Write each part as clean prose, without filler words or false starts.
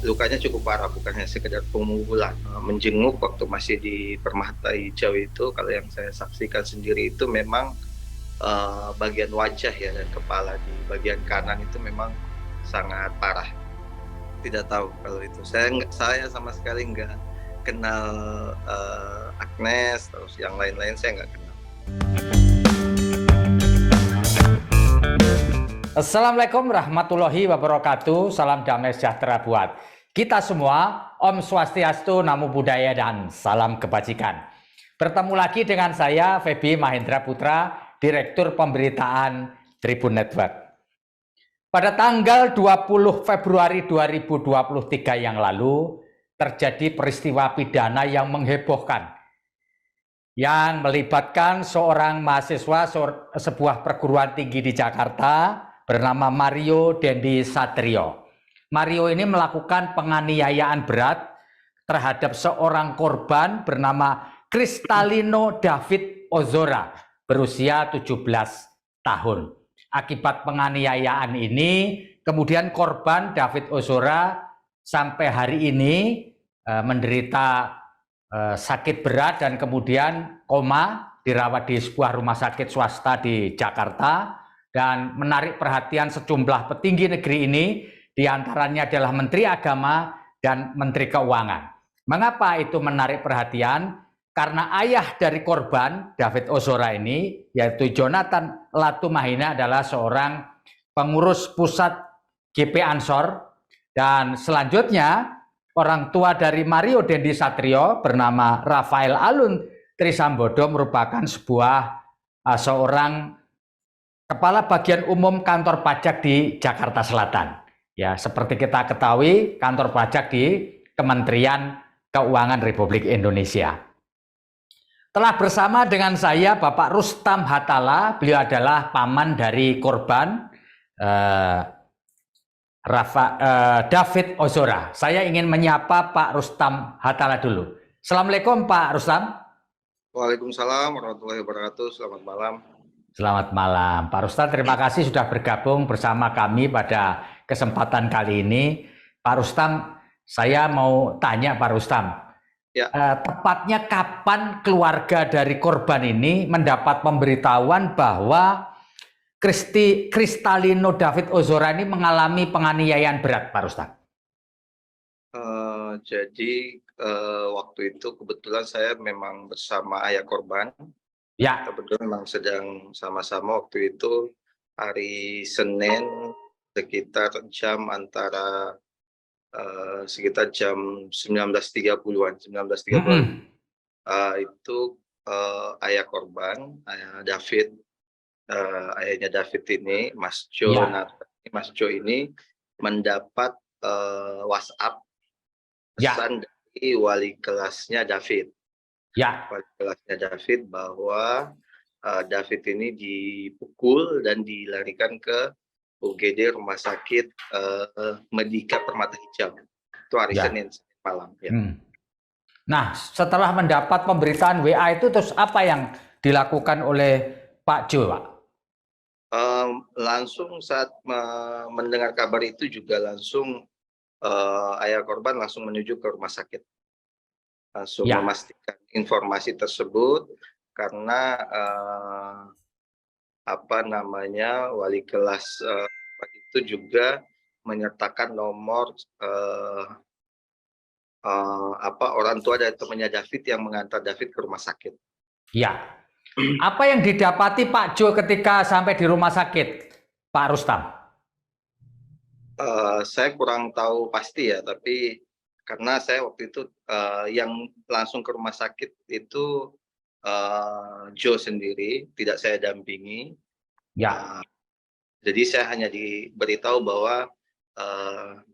lukanya cukup parah, bukan hanya sekedar pemukulan. Menjenguk waktu masih di Permata Hijau itu, kalau yang saya saksikan sendiri itu memang bagian wajah ya dan kepala di bagian kanan itu memang sangat parah. Tidak tahu kalau itu. Saya sama sekali nggak kenal Agnes, terus yang lain-lain saya nggak kenal. Assalamualaikum warahmatullahi wabarakatuh. Salam damai sejahtera buat kita semua. Om Swastiastu, Namo Buddhaya, dan salam kebajikan. Bertemu lagi dengan saya, Feby Mahendra Putra, Direktur Pemberitaan Tribun Network. Pada tanggal 20 Februari 2023 yang lalu, terjadi peristiwa pidana yang menghebohkan, yang melibatkan seorang mahasiswa sebuah perguruan tinggi di Jakarta bernama Mario Dendi Satrio. Mario ini melakukan penganiayaan berat terhadap seorang korban bernama Kristalino David Ozora berusia 17 tahun. Akibat penganiayaan ini, kemudian korban David Ozora sampai hari ini menderita sakit berat dan kemudian koma, dirawat di sebuah rumah sakit swasta di Jakarta. Dan menarik perhatian sejumlah petinggi negeri ini, diantaranya adalah Menteri Agama dan Menteri Keuangan. Mengapa itu menarik perhatian? Karena ayah dari korban David Ozora ini, yaitu Jonathan Latumahina, adalah seorang pengurus pusat GP Ansor. Dan selanjutnya orang tua dari Mario Dendi Satrio bernama Rafael Alun Trisambodo merupakan seorang Kepala Bagian Umum Kantor Pajak di Jakarta Selatan. Ya, seperti kita ketahui, kantor pajak di Kementerian Keuangan Republik Indonesia. Telah bersama dengan saya Bapak Rustam Hatala, beliau adalah paman dari korban David Ozora. Saya ingin menyapa Pak Rustam Hatala dulu. Assalamualaikum Pak Rustam. Waalaikumsalam warahmatullahi wabarakatuh. Selamat malam. Selamat malam, Pak Rustam. Terima kasih sudah bergabung bersama kami pada kesempatan kali ini. Pak Rustam, saya mau tanya Pak Rustam, Ya. Tepatnya kapan keluarga dari korban ini mendapat pemberitahuan bahwa Kristalino David Ozora ini mengalami penganiayaan berat, Pak Rustam? Jadi waktu itu kebetulan saya memang bersama ayah korban. Ya. Kebetulan memang sedang sama-sama waktu itu hari Senin sekitar jam sekitar jam 19.30-an. Itu ayah korban, ayah David, ayahnya David ini, Mas Jo, Ya. Mas Jo ini mendapat WhatsApp pesan dari wali kelasnya David. Ya. Wali kelasnya David bahwa David ini dipukul dan dilarikan ke UGD Rumah Sakit Medika Permata Hijau. Itu hari Senin malam. Ya. Nah, setelah mendapat pemberitaan WA itu, terus apa yang dilakukan oleh Pak Jo, Pak? Langsung saat mendengar kabar itu juga langsung ayah korban langsung menuju ke rumah sakit. Langsung memastikan informasi tersebut karena wali kelas itu juga menyertakan nomor orang tua dari temannya David yang mengantar David ke rumah sakit. Ya. Apa yang didapati Pak Jo ketika sampai di rumah sakit, Pak Rustam? Saya kurang tahu pasti ya, tapi karena saya waktu itu yang langsung ke rumah sakit itu Joe sendiri, tidak saya dampingi. Ya. Jadi saya hanya diberitahu bahwa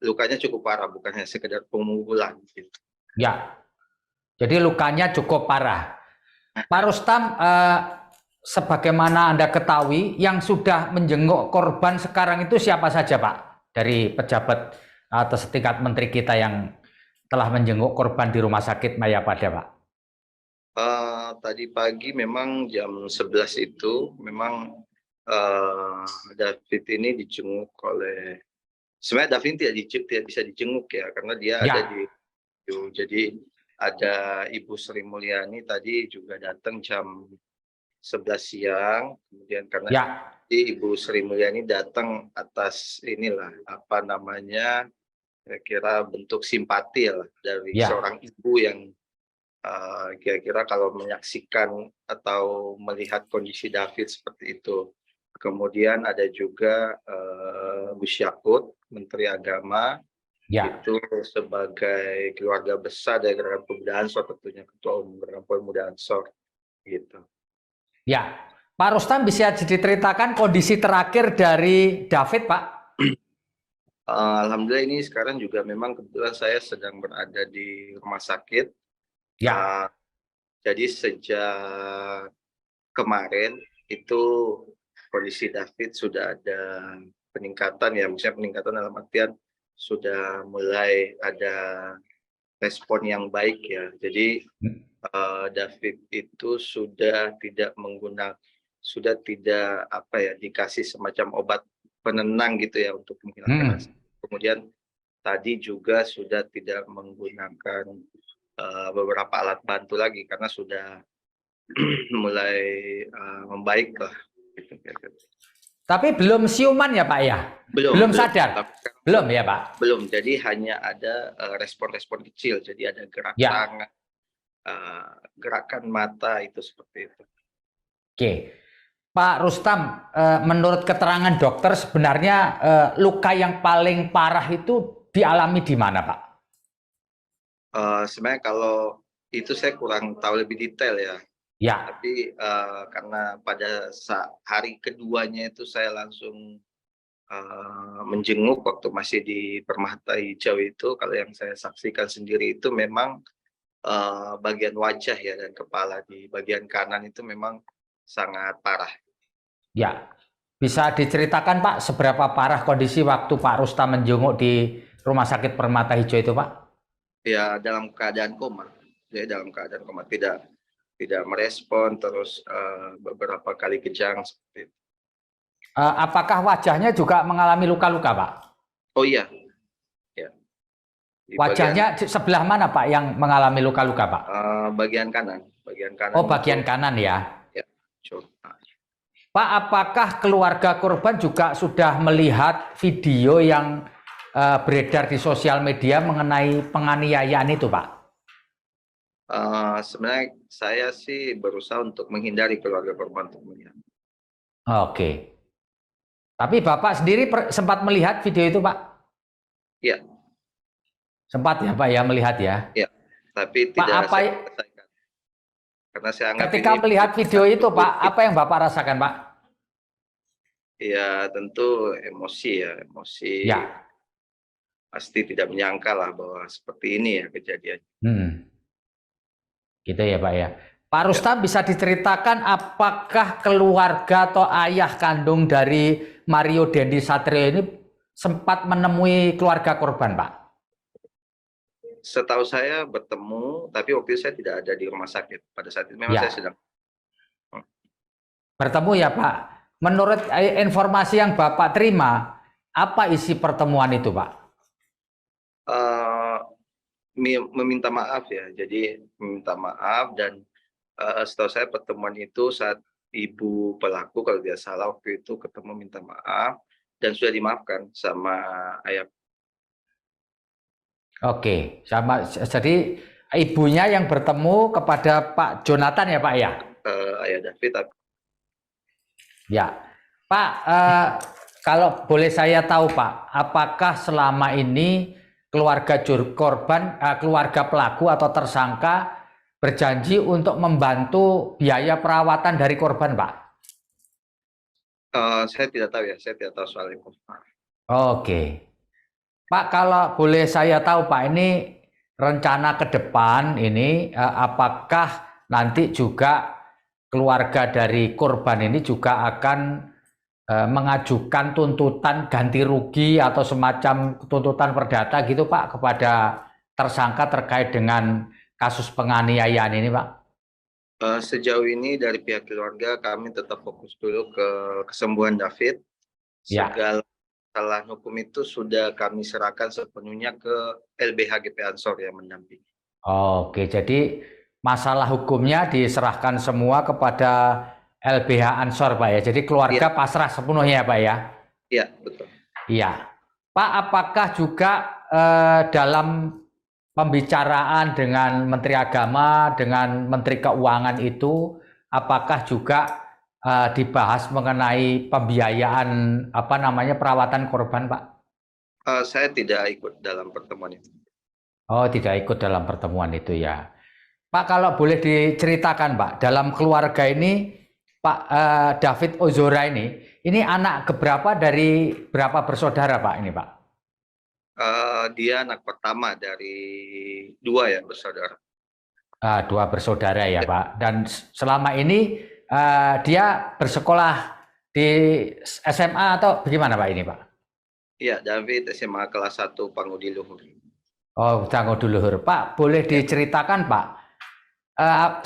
lukanya cukup parah, bukan hanya sekedar pemukulan. Gitu. Ya. Jadi lukanya cukup parah. Pak Rustam, sebagaimana Anda ketahui, yang sudah menjenguk korban sekarang itu siapa saja, Pak? Dari pejabat atau setingkat menteri kita yang telah menjenguk korban di Rumah Sakit Mayapada, Pak? Tadi pagi memang jam 11 itu memang David ini dijenguk oleh sebenarnya David tidak bisa dijenguk ya, karena dia ada Ya, di jadi ada Ibu Sri Mulyani tadi juga datang jam 11 siang, kemudian karena ya, Ibu Sri Mulyani datang atas inilah apa namanya, kira-kira bentuk simpati lah dari ya, seorang ibu yang kira-kira kalau menyaksikan atau melihat kondisi David seperti itu. Kemudian ada juga Gus Yakut, Menteri Agama, ya, itu sebagai keluarga besar dari Gerakan Pemuda Ansor, tentunya Ketua Umum Gerakan Pemuda Ansor, gitu. ya. Pak Rustam bisa diceritakan kondisi terakhir dari David, Pak? Alhamdulillah ini sekarang juga memang kebetulan saya sedang berada di rumah sakit. Ya, Uh, jadi sejak kemarin itu kondisi David sudah ada peningkatan ya, maksudnya peningkatan dalam artian sudah mulai ada respon yang baik ya. Jadi David itu sudah tidak apa ya, dikasih semacam obat penenang gitu ya untuk menghilangkan rasa. Kemudian tadi juga sudah tidak menggunakan beberapa alat bantu lagi karena sudah mulai membaik lah. Gitu. tapi belum siuman ya, Pak ya? Belum sadar? Belum ya, Pak? Belum, jadi hanya ada respon-respon kecil, jadi ada gerak Ya, tangan, gerakan mata itu seperti itu. oke. Pak Rustam, menurut keterangan dokter sebenarnya luka yang paling parah itu dialami di mana, Pak? Sebenarnya kalau itu saya kurang tahu lebih detail ya, Ya, tapi karena pada hari keduanya itu saya langsung menjenguk waktu masih di Permata Hijau itu, kalau yang saya saksikan sendiri itu memang bagian wajah ya dan kepala di bagian kanan itu memang sangat parah. ya. Bisa diceritakan, Pak, seberapa parah kondisi waktu Pak Rustam menjenguk di Rumah Sakit Permata Hijau itu, Pak? Ya dalam keadaan koma, jadi dalam keadaan koma, tidak merespon, terus beberapa kali kejang seperti itu. Apakah wajahnya juga mengalami luka-luka, Pak? Oh iya, ya. Di Wajahnya sebelah mana, Pak, yang mengalami luka-luka, Pak? bagian kanan, Oh, bagian itu, kanan ya. ya. Pak, apakah keluarga korban juga sudah melihat video yang beredar di sosial media mengenai penganiayaan itu, Pak? Sebenarnya saya sih berusaha untuk menghindari keluarga korban untuk melihat. Oke. Tapi Bapak sendiri sempat melihat video itu, Pak? Ya, Sempat ya, Pak, ya, melihat ya? ya. Tapi Pak, tidak apa saya selesaikan karena saya anggap ketika ini melihat video itu, Pak, apa yang Bapak rasakan, Pak? ya tentu emosi ya, emosi. Ya. Pasti tidak menyangka lah bahwa seperti ini ya kejadian. Gitu ya, Pak ya. Pak Rustam, bisa diceritakan apakah keluarga atau ayah kandung dari Mario Dendi Satrio ini sempat menemui keluarga korban, Pak? Setahu saya bertemu, tapi waktu itu saya tidak ada di rumah sakit. Pada saat itu memang Ya. saya sedang Bertemu ya, Pak. Menurut informasi yang Bapak terima, apa isi pertemuan itu, Pak? meminta maaf ya. Jadi meminta maaf dan setahu saya pertemuan itu saat ibu pelaku kalau tidak salah waktu itu ketemu minta maaf dan sudah dimaafkan sama ayah. Oke, sama. Jadi ibunya yang bertemu kepada Pak Jonathan ya, Pak ya? Ayah David. Ya, Pak. Kalau boleh saya tahu, Pak, apakah selama ini keluarga korban, keluarga pelaku atau tersangka berjanji untuk membantu biaya perawatan dari korban, Pak? Saya tidak tahu ya, saya tidak tahu soal itu. Oke. Pak, kalau boleh saya tahu, Pak, ini rencana ke depan ini apakah nanti juga keluarga dari korban ini juga akan mengajukan tuntutan ganti rugi atau semacam tuntutan perdata gitu, Pak, kepada tersangka terkait dengan kasus penganiayaan ini, Pak? Sejauh ini dari pihak keluarga kami tetap fokus dulu ke kesembuhan David. Ya. Segala permasalahan hukum itu sudah kami serahkan sepenuhnya ke LBH GP Ansor yang mendampingi. Oke, jadi masalah hukumnya diserahkan semua kepada LBH Ansor, Pak ya. Jadi keluarga pasrah sepenuhnya, Pak ya. Iya, betul. Iya. Pak, apakah juga dalam pembicaraan dengan Menteri Agama, dengan Menteri Keuangan itu, apakah juga dibahas mengenai pembiayaan perawatan korban, Pak? Saya tidak ikut dalam pertemuan itu. Oh, tidak ikut dalam pertemuan itu ya. Pak, kalau boleh diceritakan, Pak, dalam keluarga ini, Pak David Ozora ini anak keberapa dari berapa bersaudara, Pak, ini, Pak? Dia anak pertama dari 2 ya bersaudara. 2 bersaudara ya, Pak. Dan selama ini dia bersekolah di SMA atau bagaimana, Pak, ini, Pak? Iya, David SMA kelas 1 Pangudi Luhur. Oh, Pangudi Luhur. Pak, boleh diceritakan, Pak,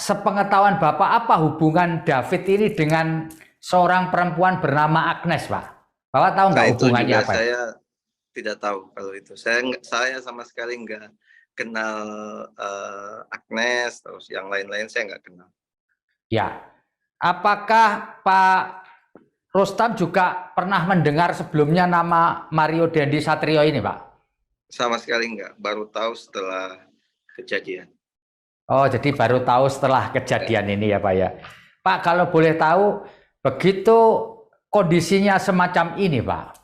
sepengetahuan Bapak apa hubungan David ini dengan seorang perempuan bernama Agnes, Pak? Bapak tahu nggak hubungannya apa? Saya tidak tahu kalau itu. Saya sama sekali nggak kenal Agnes, terus yang lain-lain saya nggak kenal. Ya, apakah Pak Rustam juga pernah mendengar sebelumnya nama Mario Dandi Satrio ini, Pak? Sama sekali nggak, baru tahu setelah kejadian. Oh, jadi baru tahu setelah kejadian ini ya, Pak ya. Pak, kalau boleh tahu, begitu kondisinya semacam ini, Pak,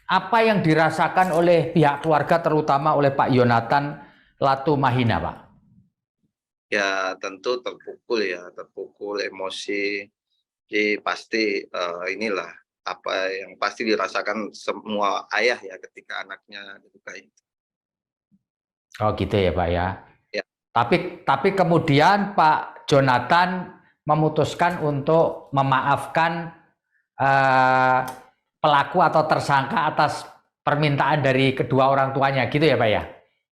apa yang dirasakan oleh pihak keluarga, terutama oleh Pak Yonatan Latumahina, Pak? Ya, tentu terpukul, emosi. Jadi pasti inilah apa yang pasti dirasakan semua ayah ya ketika anaknya dilukai. Oh gitu ya, Pak ya. Ya. Tapi kemudian Pak Jonathan memutuskan untuk memaafkan pelaku atau tersangka atas permintaan dari kedua orang tuanya, gitu ya, Pak ya?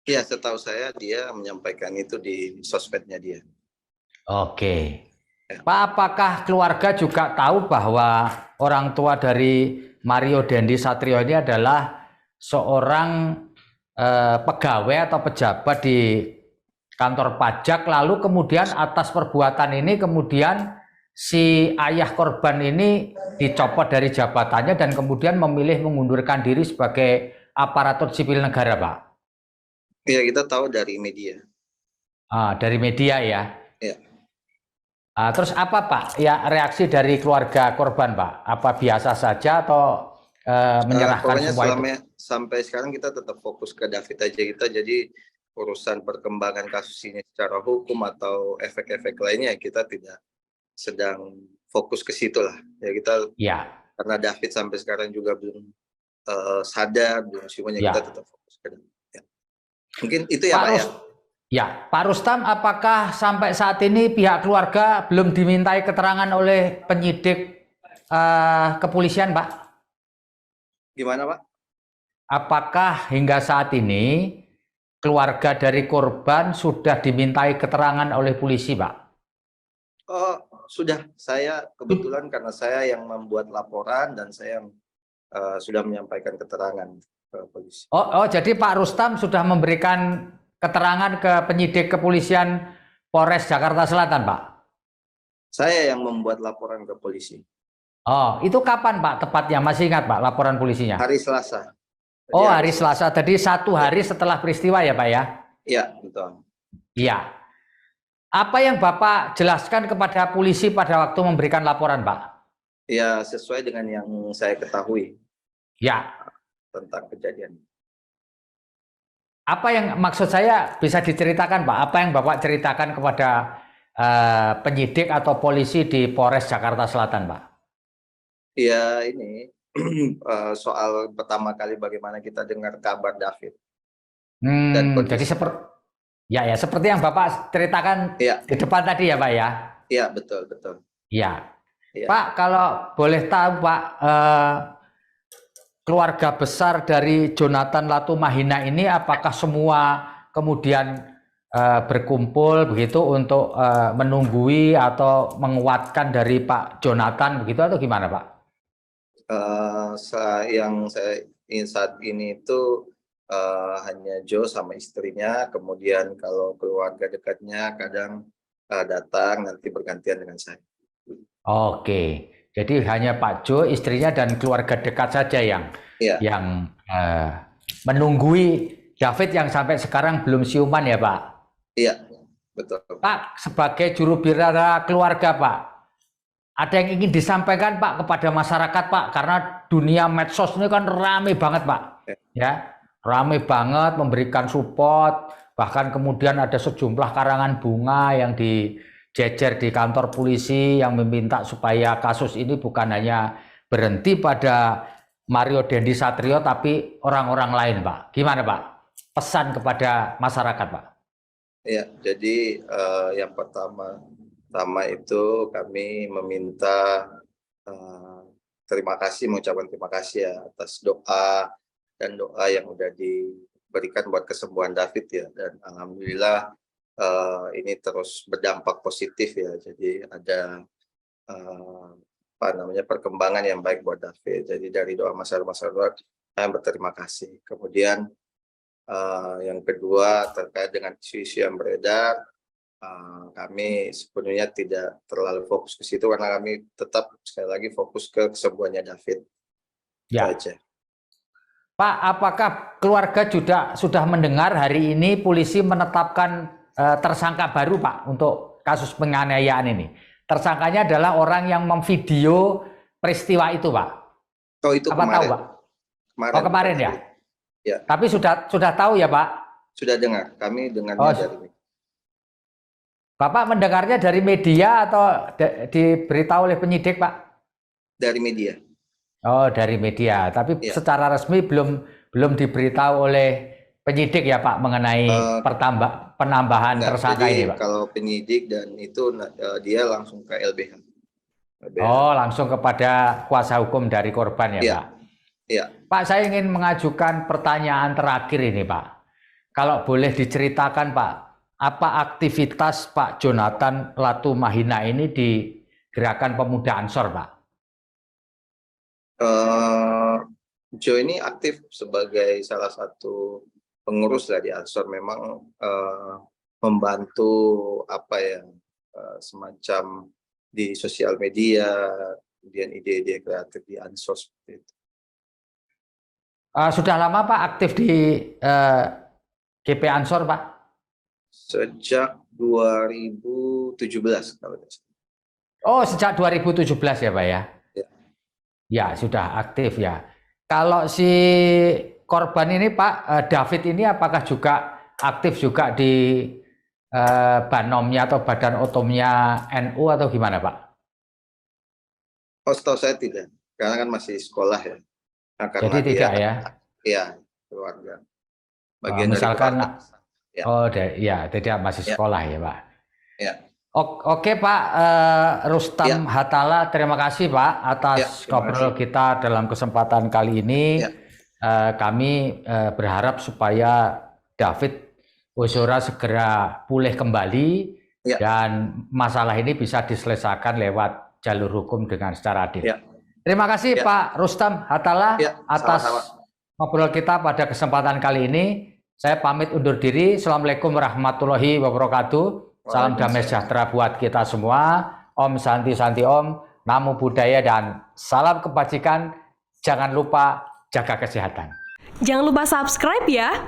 Iya, setahu saya dia menyampaikan itu di sosmednya dia. Oke. Pak, apakah keluarga juga tahu bahwa orang tua dari Mario Dandi Satrio ini adalah seorang pegawai atau pejabat di kantor pajak, lalu kemudian atas perbuatan ini kemudian si ayah korban ini dicopot dari jabatannya dan kemudian memilih mengundurkan diri sebagai aparatur sipil negara, Pak? Iya, kita tahu dari media. Dari media ya? Iya. Terus apa, Pak, ya reaksi dari keluarga korban, Pak? Apa biasa saja atau menyerahkan semua itu? Sampai sekarang kita tetap fokus ke David aja kita, jadi urusan perkembangan kasus ini secara hukum atau efek-efek lainnya kita tidak sedang fokus ke situ lah. Ya kita karena David sampai sekarang juga belum sadar, belum semuanya kita tetap fokus ke David. Ya. Mungkin itu ya, Pak ya. Ya, Pak Rustam, apakah sampai saat ini pihak keluarga belum dimintai keterangan oleh penyidik kepolisian, Pak? Gimana, Pak? Apakah hingga saat ini keluarga dari korban sudah dimintai keterangan oleh polisi, Pak? Oh, sudah. Saya kebetulan karena saya yang membuat laporan dan saya sudah menyampaikan keterangan ke polisi. Oh, jadi Pak Rustam sudah memberikan keterangan ke penyidik kepolisian Polres Jakarta Selatan, Pak? Saya yang membuat laporan ke polisi. Oh, itu kapan, Pak, tepatnya? Masih ingat, Pak, laporan polisinya? Hari Selasa. Oh, hari Selasa. Tadi 1 hari setelah peristiwa ya, Pak ya? Iya, betul. Iya. Apa yang Bapak jelaskan kepada polisi pada waktu memberikan laporan, Pak? Ya, sesuai dengan yang saya ketahui. Ya. Tentang kejadian. Apa yang maksud saya bisa diceritakan, Pak? Apa yang Bapak ceritakan kepada penyidik atau polisi di Polres Jakarta Selatan, Pak? Ya, ini soal pertama kali bagaimana kita dengar kabar David. Jadi seperti yang Bapak ceritakan di depan tadi ya, Pak ya? Iya, betul. Iya. Pak, kalau boleh tahu, Pak, keluarga besar dari Jonathan Latumahina ini apakah semua kemudian berkumpul begitu untuk menunggui atau menguatkan dari Pak Jonathan begitu atau gimana, Pak? saat ini itu hanya Joe sama istrinya, kemudian kalau keluarga dekatnya kadang datang, nanti bergantian dengan saya. Oke, jadi hanya Pak Jo, istrinya dan keluarga dekat saja yang Iya. menunggui David yang sampai sekarang belum siuman ya Pak? Iya, betul. Pak, sebagai juru bicara keluarga Pak, ada yang ingin disampaikan Pak kepada masyarakat Pak, karena dunia medsos ini kan rame banget Pak, ya, rame banget memberikan support, bahkan kemudian ada sejumlah karangan bunga yang dijejer di kantor polisi yang meminta supaya kasus ini bukan hanya berhenti pada Mario Dendi Satrio tapi orang-orang lain Pak. Gimana Pak? Pesan kepada masyarakat Pak. Ya, jadi yang pertama itu kami meminta mengucapkan terima kasih ya atas doa yang udah diberikan buat kesembuhan David ya, dan alhamdulillah ini terus berdampak positif ya. Jadi ada perkembangan yang baik buat David. Jadi dari doa masyarakat saya berterima kasih. Kemudian yang kedua terkait dengan isu-isu yang beredar, kami sepenuhnya tidak terlalu fokus ke situ karena kami tetap sekali lagi fokus ke kesembuhannya David. Ya. Aja. Pak, apakah keluarga sudah mendengar hari ini polisi menetapkan tersangka baru Pak untuk kasus penganiayaan ini? Tersangkanya adalah orang yang memvideo peristiwa itu Pak. Oh itu apa kemarin. Tahu Pak? Kemarin ya? Ya. Tapi sudah tahu ya Pak? Sudah dengar, kami dengarnya dari. Bapak mendengarnya dari media atau diberitahu oleh penyidik Pak? Dari media. Oh dari media, tapi ya, secara resmi belum diberitahu oleh penyidik ya Pak mengenai penambahan tersangka ini Pak? Kalau penyidik dan itu dia langsung ke LBH. Oh langsung kepada kuasa hukum dari korban ya Pak? Iya. Pak, saya ingin mengajukan pertanyaan terakhir ini Pak. Kalau boleh diceritakan Pak, apa aktivitas Pak Jonathan Latumahina ini di Gerakan Pemuda Ansor Pak? Joe ini aktif sebagai salah satu pengurus dari Ansor, memang membantu semacam di sosial media, kemudian ide-ide kreatif di Ansor seperti itu. Sudah lama Pak aktif di GP Ansor Pak? Sejak 2017 kalau tidak salah. Oh sejak 2017 ya Pak ya? Ya. Ya sudah aktif ya. Kalau si korban ini Pak David ini apakah juga aktif juga di Banomnya atau Badan Otomnya NU atau gimana Pak? Oh setahu saya tidak, karena kan masih sekolah ya. Nah, jadi tidak ya? Iya, keluarga. Bagian misalkan, dari keluarga. Ya tidak masih sekolah ya Pak? Ya. Oke Pak Rustam Hatala, terima kasih Pak atas ngobrol kita dalam kesempatan kali ini. Kami berharap supaya David Ozora segera pulih kembali dan masalah ini bisa diselesaikan lewat jalur hukum dengan secara adil. Terima kasih Pak Rustam Hatala atas ngobrol kita pada kesempatan kali ini. Saya pamit undur diri. Assalamualaikum warahmatullahi wabarakatuh. Salam damai sejahtera buat kita semua. Om Santi Santi Om, Namo Buddhaya dan salam kebajikan. Jangan lupa jaga kesehatan. Jangan lupa subscribe ya.